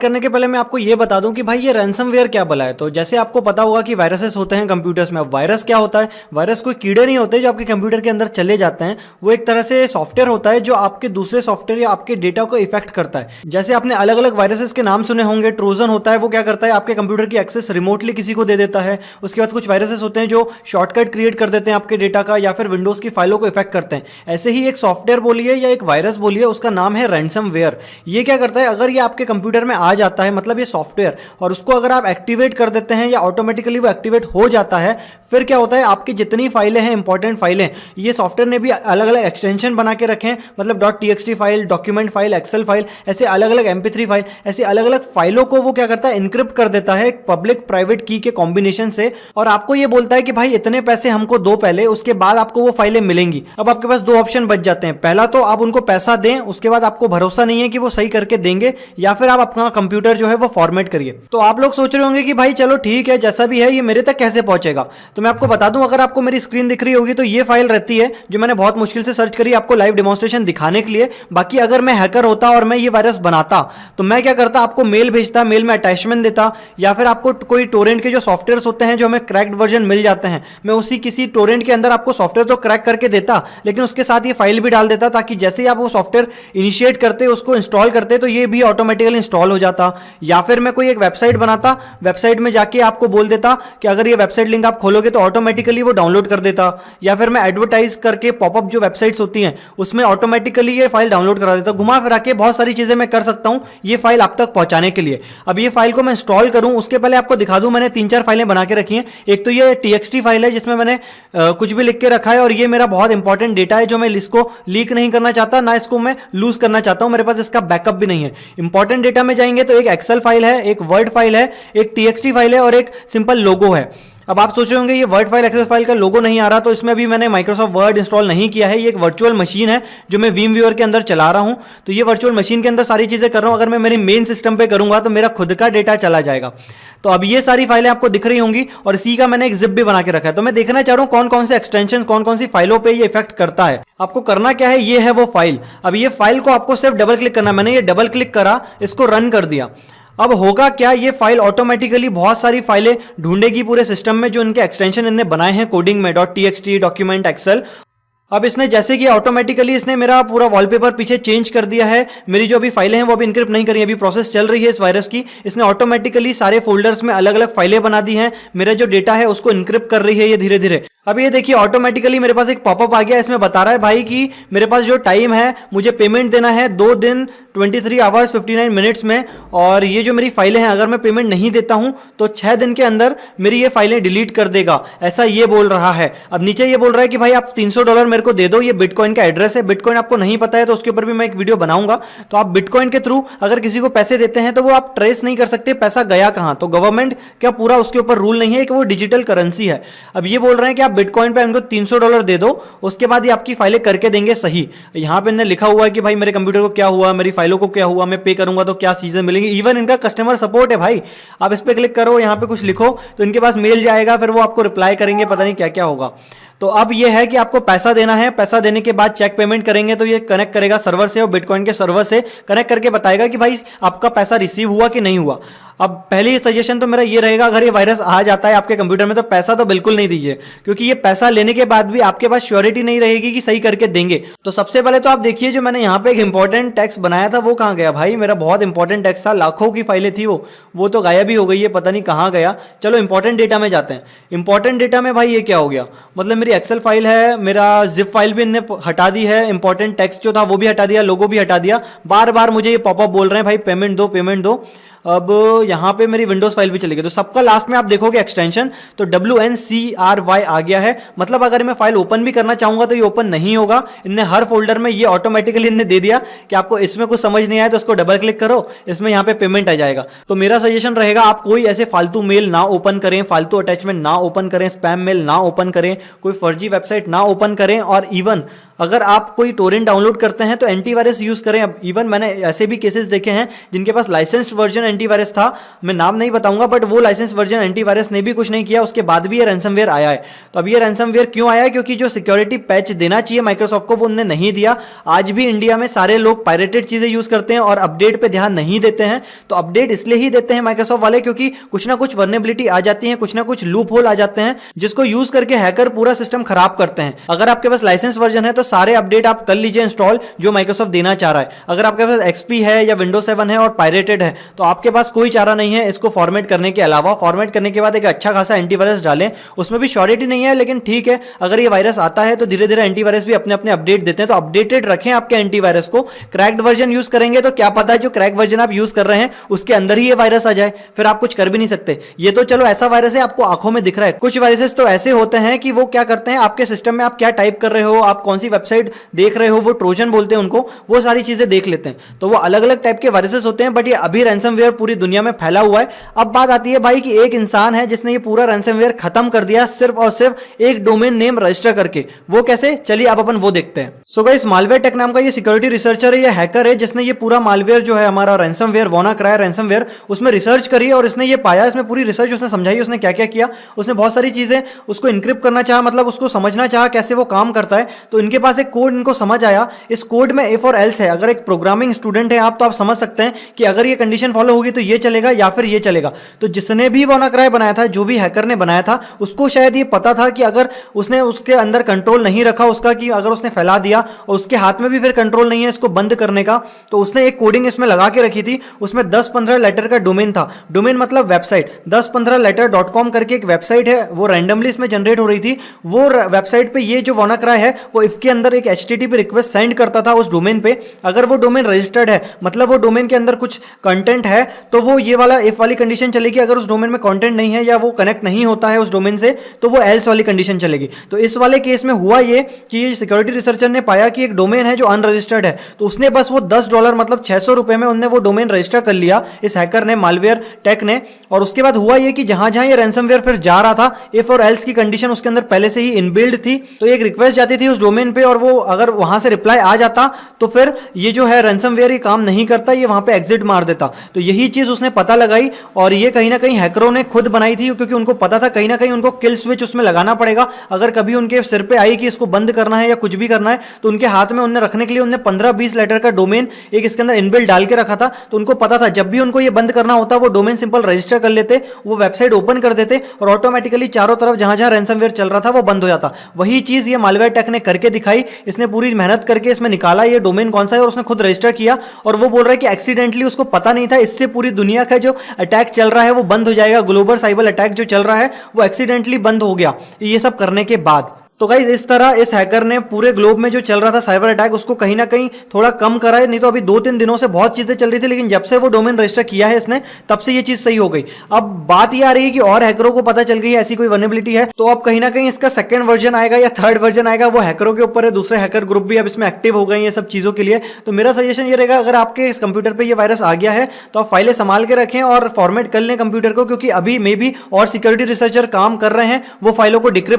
करने के पहले मैं आपको ये बता दूं कि भाई ये रैंसमवेयर क्या भला है। तो जैसे आपको पता होगा कि वायरसेस होते हैं कंप्यूटर्स में। अब वायरस क्या होता है? वायरस कोई कीड़े नहीं होते जो आपके कंप्यूटर के अंदर चले जाते हैं। वो एक तरह से सॉफ्टवेयर होता है जो आपके दूसरे सॉफ्टवेयर या आपके डेटा को इफेक्ट करता है। जैसे आपने अलग अलग वायरसेस के नाम सुने होंगे। ट्रोजन होता है, वो क्या करता है, आपके कंप्यूटर की एक्सेस रिमोटली किसी को दे देता है। उसके बाद कुछ वायरसेस होते हैं जो शॉर्टकट क्रिएट कर देते हैं आपके डेटा का, या फिर विंडोज की फाइलों को इफेक्ट करते हैं। ऐसे ही एक सॉफ्टवेयर बोलिए या एक वायरस बोलिए, उसका नाम है रैंसमवेयर। ये क्या करता है, अगर ये आपके कंप्यूटर में आ जाता है, मतलब ये सॉफ्टवेयर, और उसको अगर आप एक्टिवेट कर देते हैं या ऑटोमेटिकली वो एक्टिवेट हो जाता है, फिर क्या होता है, आपकी जितनी फाइलें हैं, इंपॉर्टेंट फाइलें, ये सॉफ्टवेयर ने भी अलग अलग एक्सटेंशन बना के रखे हैं। मतलब .txt file, document file, Excel file, ऐसे अलग अलग MP3 फाइल, ऐसे अलग अलग फाइलों को वो क्या करता है, इनक्रिप्ट कर देता है एक पब्लिक प्राइवेट की के कॉम्बिनेशन से। और आपको ये बोलता है कि भाई इतने पैसे हमको दो पहले, उसके बाद आपको वो फाइलें मिलेंगी। अब आपके पास दो ऑप्शन बच जाते हैं। पहला तो आप उनको पैसा दें, उसके बाद आपको भरोसा नहीं है कि वो सही करके देंगे, या फिर आप अपना कंप्यूटर जो है वो फॉर्मेट करिए। तो आप लोग सोच रहे होंगे कि भाई चलो ठीक है, जैसा भी है, ये मेरे तक कैसे पहुंचेगा। तो मैं आपको बता दूं, अगर आपको मेरी स्क्रीन दिख रही होगी तो ये फाइल रहती है जो मैंने बहुत मुश्किल से सर्च करी आपको लाइव डेमोन्स्ट्रेशन दिखाने के लिए। बाकी अगर मैं हैकर होता और मैं ये वायरस बनाता तो मैं क्या करता, आपको मेल भेजता, मेल में अटैचमेंट देता, या फिर आपको कोई टोरेंट के जो सॉफ्टवेयर होते हैं जो हमें क्रैक्ड वर्जन मिल जाते हैं, मैं उसी किसी टोरेंट के अंदर आपको सॉफ्टवेयर तो क्रैक करके देता, लेकिन उसके साथ ये फाइल भी डाल देता, ताकि जैसे ही आप वो सॉफ्टवेयर इनिशिएट करते, उसको इंस्टॉल करते, तो ये भी ऑटोमेटिकली इंस्टॉल हो जाता। या फिर मैं कोई एक वेबसाइट बनाता, वेबसाइट में जाके आपको बोल देता कि अगर ये वेबसाइट लिंक आप खोलोगे तो ऑटोमेटिकली वो डाउनलोड कर देता। या फिर मैं एडवर्टाइज करके पॉपअप जो वेबसाइट्स होती हैं उसमें ऑटोमेटिकली ये फाइल डाउनलोड करा देता। घुमा फिरा के बहुत सारी चीजें मैं कर सकता हूं ये फाइल आप तक पहुंचाने के लिए। अब ये फाइल को मैं इंस्टॉल करूं उसके पहले आपको दिखा दूं, मैंने 3-4 फाइलें बना के रखी हैं। एक तो ये TXT फाइल है जिसमें मैंने कुछ भी लिख के रखा है, और ये मेरा बहुत इंपॉर्टेंट डेटा है जो मैं इसको लीक नहीं करना चाहता, ना इसको मैं लूज करना चाहता हूं। मेरे पास इसका बैकअप भी नहीं है। इंपॉर्टेंट डेटा में जाएंगे तो एक एक्सेल फाइल है, एक वर्ड फाइल है, एक TXT फाइल है, और एक सिंपल लोगो है। अब आप सोच रहे होंगे ये वर्ड फाइल, एक्सेल फाइल का लोगो नहीं आ रहा, तो इसमें भी मैंने माइक्रोसॉफ्ट वर्ड इंस्टॉल नहीं किया है। ये एक वर्चुअल मशीन है जो मैं VMware के अंदर चला रहा हूं। तो ये वर्चुअल मशीन के अंदर सारी चीजें कर रहा हूं। अगर मैं मेरे मेन सिस्टम पे करूंगा तो मेरा खुद का डेटा चला जाएगा। तो अब ये सारी फाइलें आपको दिख रही होंगी, और इसी का मैंने एक जिप भी बना के रखा है। तो मैं देखना चाह रहा हूं कौन कौन से एक्सटेंशन, कौन कौन सी फाइलों पे ये इफेक्ट करता है। आपको करना क्या है, ये है वो फाइल। अब ये फाइल को आपको सिर्फ डबल क्लिक करना। मैंने ये डबल क्लिक करा, इसको रन कर दिया। अब होगा क्या, ये फाइल ऑटोमेटिकली बहुत सारी फाइलें ढूंढेगी पूरे सिस्टम में जो इनके एक्सटेंशन इनने बनाए हैं कोडिंग में, .txt, डॉक्यूमेंट, एक्सेल। अब इसने जैसे कि ऑटोमेटिकली इसने मेरा पूरा वॉलपेपर पीछे चेंज कर दिया है। मेरी जो अभी फाइलें हैं वो अभी इनक्रिप्ट नहीं करी, अभी प्रोसेस चल रही है इस वायरस की। इसने ऑटोमेटिकली सारे फोल्डर्स में अलग अलग फाइलें बना दी हैं। मेरा जो डेटा है उसको इनक्रिप्ट कर रही है ये धीरे धीरे। अब ये देखिए ऑटोमेटिकली मेरे पास एक पॉपअप आ गया। इसमें बता रहा है भाई कि मेरे पास जो टाइम है, मुझे पेमेंट देना है 2 दिन 23 आवर्स 59 मिनट्स में। और ये जो मेरी फाइलें हैं, अगर मैं पेमेंट नहीं देता हूं तो 6 दिन के अंदर मेरी ये फाइलें डिलीट कर देगा, ऐसा ये बोल रहा है। अब नीचे ये बोल रहा है कि भाई आप $300 मेरे को दे दो। ये बिटकॉइन का एड्रेस है। बिटकॉइन आपको नहीं पता है तो उसके ऊपर भी मैं एक वीडियो बनाऊंगा। तो आप बिटकॉइन के थ्रू अगर किसी को पैसे देते हैं तो वो आप ट्रेस नहीं कर सकते पैसा गया कहां। तो गवर्नमेंट क्या पूरा उसके ऊपर रूल नहीं है कि वो डिजिटल करेंसी है। अब ये बोल रहे हैं कि आप बिटकॉइन पे इनको $300 दे दो, उसके बाद ये आपकी फाइलें करके देंगे सही। यहां पे इन्हें लिखा हुआ है कि भाई मेरे कंप्यूटर को क्या हुआ, मेरी फाइलों को क्या हुआ, मैं पे करूंगा तो क्या चीजें मिलेंगी। इवन इनका कस्टमर सपोर्ट है भाई। आप इस पे क्लिक करो, यहां पे कुछ लिखो तो इनके पास मेल जाएगा, फिर वो आपको रिप्लाई करेंगे, पता नहीं क्या क्या होगा। तो अब ये है कि आपको पैसा देना है। पैसा देने के बाद चेक पेमेंट करेंगे तो ये कनेक्ट करेगा सर्वर से, और बिटकॉइन के सर्वर से कनेक्ट करके बताएगा कि भाई आपका पैसा रिसीव हुआ कि नहीं हुआ। अब पहली सजेशन तो मेरा ये रहेगा, अगर ये वायरस आ जाता है आपके कंप्यूटर में तो पैसा तो बिल्कुल नहीं दीजिए, क्योंकि ये पैसा लेने के बाद भी आपके पास श्योरिटी नहीं रहेगी कि सही करके देंगे। तो सबसे पहले तो आप देखिए, जो मैंने यहाँ पे एक इंपॉर्टेंट टेक्स्ट बनाया था वो कहाँ गया भाई। मेरा बहुत इंपॉर्टेंट टेक्स्ट था, लाखों की फाइलें थी वो तो गायब ही हो गई है, पता नहीं कहाँ गया। चलो इंपॉर्टेंट डेटा में जाते हैं। इंपॉर्टेंट डेटा में भाई ये क्या हो गया, मतलब मेरी एक्सेल फाइल है, मेरा जिप फाइल भी इन्हें हटा दी है, इंपॉर्टेंट टेक्स्ट जो था वो भी हटा दिया, लोगो भी हटा दिया। बार बार मुझे ये पॉपअप बोल रहे हैं भाई पेमेंट दो, पेमेंट दो। अब यहाँ पे मेरी विंडोज फाइल भी चली गई। तो सबका लास्ट में आप देखोगे एक्सटेंशन तो WNCRY आ गया है। मतलब अगर मैं फाइल ओपन भी करना चाहूंगा तो ये ओपन नहीं होगा। इनने हर फोल्डर में ये ऑटोमेटिकली इनने दे दिया कि आपको इसमें कुछ समझ नहीं आया तो उसको डबल क्लिक करो, इसमें यहाँ पे पेमेंट आ जाएगा। तो मेरा सजेशन रहेगा आप कोई ऐसे फालतू मेल ना ओपन करें, फालतू अटैचमेंट ना ओपन करें, स्पैम मेल ना ओपन करें, कोई फर्जी वेबसाइट ना ओपन करें। और इवन अगर आप कोई टोरेंट डाउनलोड करते हैं तो एंटीवायरस यूज करें। अब इवन मैंने ऐसे भी केसेस देखे हैं जिनके पास लाइसेंस्ड वर्जन एंटीवायरस था, मैं नाम नहीं बताऊंगा, बट वो लाइसेंस वर्जन एंटीवायरस ने भी कुछ नहीं किया, उसके बाद भी ये रैंसमवेयर आया है। तो अब ये रैंसमवेयर क्यों आया है? क्योंकि जो सिक्योरिटी पैच देना चाहिए माइक्रोसॉफ्ट को वो उन्होंने नहीं दिया। आज भी इंडिया में सारे लोग पायरेटेड चीजें यूज करते हैं और अपडेट पे ध्यान नहीं देते हैं। तो अपडेट इसलिए ही देते हैं माइक्रोसॉफ्ट वाले क्योंकि कुछ ना कुछ वर्नेबिलिटी आ जाती है, कुछ ना कुछ लूप होल आ जाते हैं, जिसको यूज करके हैकर पूरा सिस्टम खराब करते हैं। अगर आपके पास लाइसेंस वर्जन है तो सारे अपडेट आप कर लीजिए इंस्टॉल जो माइक्रोसॉफ्ट देना चाह रहा है। अगर आपके पास एक्सपी है या विंडोज 7 है और पायरेटेड है तो आपके पास कोई चारा नहीं है इसको फॉर्मेट करने के अलावा। फॉर्मेट करने के बाद एक अच्छा खासा एंटीवायरस डालें, उसमें भी श्योरिटी नहीं है लेकिन ठीक है, अगर ये वायरस आता है तो धीरे धीरे एंटीवायरस भी अपने अपने अपडेट देते हैं, तो अपडेटेड रखें आपके एंटीवायरस को। क्रैक्ड वर्जन यूज करेंगे तो क्या पता है जो क्रैक वर्जन आप यूज कर रहे हैं उसके अंदर ही ये वायरस आ जाए, फिर आप कुछ कर भी नहीं सकते। ये तो चलो ऐसा वायरस है आपको आंखों में दिख रहा है, कुछ वायरसेस तो ऐसे होते हैं कि वो क्या करते हैं आपके सिस्टम में आप क्या टाइप कर रहे हो, आप कौन सी वेबसाइट देख रहे हो, वो ट्रोजन बोलते हैं उनको, वो सारी चीजें देख लेते हैं। तो वो अलग अलग टाइप के वायरसेस होते हैं, बट ये अभी रैंसमवेयर पूरी दुनिया में फैला हुआ है। अब बात आती है भाई कि एक इंसान है जिसने ये पूरा रैंसमवेयर खत्म कर दिया सिर्फ और सिर्फ एक डोमेन नेम रजिस्टर करके। वो कैसे, चलिए आप अपन वो देखते हैं। सो गाइस, मालवेयर टेक नाम का ये सिक्योरिटी रिसर्चर है, ये हैकर है जिसने ये पूरा मालवेयर जो है हमारा रैंसमवेयर, WannaCry रैंसमवेयर, उसमें रिसर्च करी और इसने ये पाया, इसमें पूरी रिसर्च उसने समझाई, उसने क्या क्या किया, उसने बहुत सारी चीजें उसको इनक्रिप्ट करना चाहा, मतलब उसको समझना चाहा कैसे वो काम करता है। तो इनके पास एक कोड इनको समझ आया, इस कोड में इफ और एल्स है। अगर एक प्रोग्रामिंग स्टूडेंट है आप तो आप समझ सकते हैं कि अगर ये कंडीशन फॉलो होगी तो ये चलेगा या फिर ये चलेगा। तो जिसने भी WannaCry बनाया था, जो भी हैकर ने बनाया था, उसको शायद ये पता था कि अगर उसने उसके अंदर कंट्रोल नहीं रखा उसका, कि अगर उसने फैला दिया और उसके हाथ में भी फिर कंट्रोल नहीं है इसको बंद करने का, तो उसने एक कोडिंग इसमें लगा के रखी थी। उसमें 10-15 लेटर का डोमेन था, डोमेन मतलब वेबसाइट, 1015letter.com करके एक वेबसाइट है, वो रैंडमली इसमें जनरेट हो रही थी। वो वेबसाइट पे ये जो WannaCry है वो इफ के अंदर एक HTTP रिक्वेस्ट सेंड करता था उस डोमेन पे। अगर वो डोमेन रजिस्टर्ड है, मतलब वो डोमेन के अंदर कुछ कंटेंट है, तो वो ये वाला इफ वाली कंडीशन चलेगी। अगर उस डोमेन में कंटेंट नहीं है या वो कनेक्ट नहीं होता है उस डोमेन से, तो वो एल्स वाली कंडीशन चलेगी। तो इस वाले केस में हुआ ये कि सिक्योरिटी रिसर्चर ने पाया कि एक डोमेन है जो अनरजिस्टर्ड है, तो उसने बस वो $10 मतलब 600 रुपए में उन्होंने वो डोमेन रजिस्टर कर लिया, इस हैकर ने, मालवेयर टेक ने। और उसके बाद हुआ ये कि जहां जहां ये रैंसमवेयर फिर जा रहा था, इफ और एल्स की कंडीशन उसके अंदर पहले से ही इनबिल्ड थी, तो एक रिक्वेस्ट जाती थी उस डोमेन पे और वो अगर वहां से रिप्लाई आ जाता तो फिर ये जो है रैंसमवेयर ये काम नहीं करता, ये वहां पे एग्जिट मार देता। तो यही चीज उसने पता लगाई और ये कहीं ना कहीं हैकरों ने खुद बनाई थी, क्योंकि उनको पता था कहीं ना कहीं उनको किल स्विच उसमें लगाना पड़ेगा। अगर कभी उनके सिर पे आई कि इसको बंद करना है या कुछ भी करना है, तो उनके हाथ में उन्हें रखने के लिए उन्हें 15-20 लेटर का डोमेन एक इसके अंदर इनबिल्ट डाल के रखा था। तो उनको पता था जब भी उनको ये बंद करना होता वो डोमेन सिंपल रजिस्टर कर लेते, वो वेबसाइट ओपन कर देते और ऑटोमेटिकली चारों तरफ जहां जहां रैंसमवेयर चल रहा था वो बंद हो जाता। वही चीज ये मालवेयर टेक ने करके दिखाई, इसने पूरी मेहनत करके इसमें निकाला ये डोमेन कौन सा है और उसने खुद रजिस्टर किया। और वो बोल रहा है कि एक्सीडेंटली उसको पता नहीं था, इससे पूरी दुनिया का जो अटैक चल रहा है वो बंद हो जाएगा, ग्लोबल साइबर अटैक जो चल रहा है वो एक्सीडेंटली बंद हो गया ये सब करने के बाद। तो गाइज इस तरह इस हैकर ने पूरे ग्लोब में जो चल रहा था साइबर अटैक उसको कहीं ना कहीं थोड़ा कम करा है। नहीं तो अभी 2-3 दिनों से बहुत चीजें चल रही थी, लेकिन जब से वो डोमेन रजिस्टर किया है इसने तब से ये चीज सही हो गई। अब बात ये आ रही है कि और हैकरों को पता चल गई है ऐसी कोई वल्नरेबिलिटी है, तो अब कहीं ना कहीं इसका सेकंड वर्जन आएगा या थर्ड वर्जन आएगा, वो हैकरों के ऊपर है। दूसरे हैकर ग्रुप भी अब इसमें एक्टिव हो गए ये सब चीजों के लिए। तो मेरा सजेशन ये रहेगा, अगर आपके इस कंप्यूटर पर ये वायरस आ गया है तो आप फाइलें संभाल के रखें और फॉर्मेट कर लें कंप्यूटर को, क्योंकि अभी मे भी और सिक्योरिटी रिसर्चर काम कर रहे हैं वो फाइलों को डिक्रिप्ट